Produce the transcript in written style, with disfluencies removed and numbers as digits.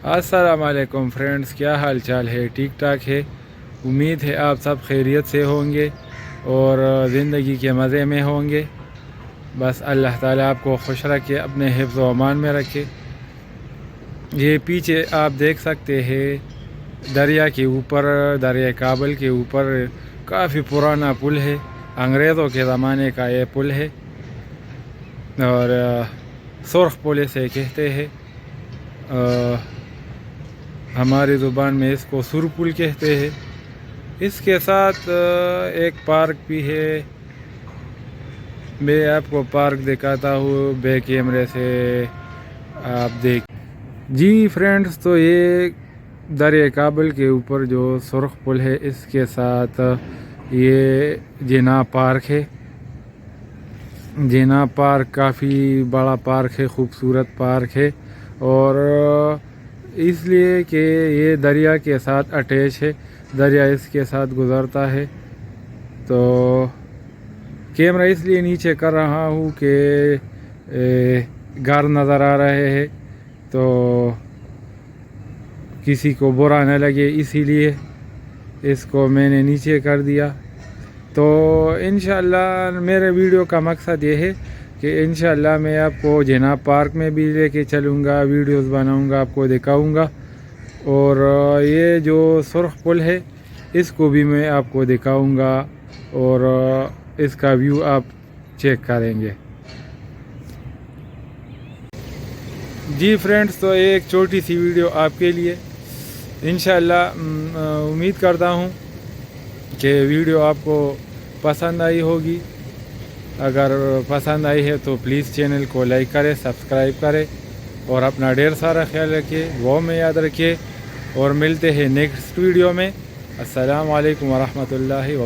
السلام علیکم فرینڈز، کیا حال چال ہے؟ ٹھیک ٹھاک ہے؟ امید ہے آپ سب خیریت سے ہوں گے اور زندگی کے مزے میں ہوں گے۔ بس اللہ تعالیٰ آپ کو خوش رکھے، اپنے حفظ و امان میں رکھے۔ یہ پیچھے آپ دیکھ سکتے ہیں دریا کے اوپر، دریا کابل کے اوپر کافی پرانا پل ہے، انگریزوں کے زمانے کا یہ پل ہے اور سرخ پل اسے کہتے ہیں۔ ہماری زبان میں اس کو سر پل کہتے ہیں۔ اس کے ساتھ ایک پارک بھی ہے، میں آپ کو پارک دکھاتا ہوں بے کیمرے سے، آپ دیکھ جی فرینڈز۔ تو یہ دریا کابل کے اوپر جو سرخ پل ہے، اس کے ساتھ یہ جناح پارک ہے۔ جناح پارک کافی بڑا پارک ہے، خوبصورت پارک ہے، اور اس لیے کہ یہ دریا کے ساتھ اٹیچ ہے، دریا اس کے ساتھ گزرتا ہے۔ تو کیمرہ اس لیے نیچے کر رہا ہوں کہ گھر نظر آ رہے ہیں تو کسی کو برا نہ لگے، اسی لیے اس کو میں نے نیچے کر دیا۔ تو انشاءاللہ میرے ویڈیو کا مقصد یہ ہے کہ انشاءاللہ میں آپ کو جناح پارک میں بھی لے کے چلوں گا، ویڈیوز بناؤں گا، آپ کو دکھاؤں گا، اور یہ جو سرخ پل ہے اس کو بھی میں آپ کو دکھاؤں گا اور اس کا ویو آپ چیک کریں گے۔ جی فرینڈز، تو ایک چھوٹی سی ویڈیو آپ کے لیے، انشاءاللہ امید کرتا ہوں کہ ویڈیو آپ کو پسند آئی ہوگی۔ اگر پسند آئی ہے تو پلیز چینل کو لائک کرے، سبسکرائب کرے اور اپنا ڈھیر سارا خیال رکھیے، وہ میں یاد رکھیے، اور ملتے ہیں نیکسٹ ویڈیو میں۔ السلام علیکم ورحمۃ اللہ وبرکاتہ۔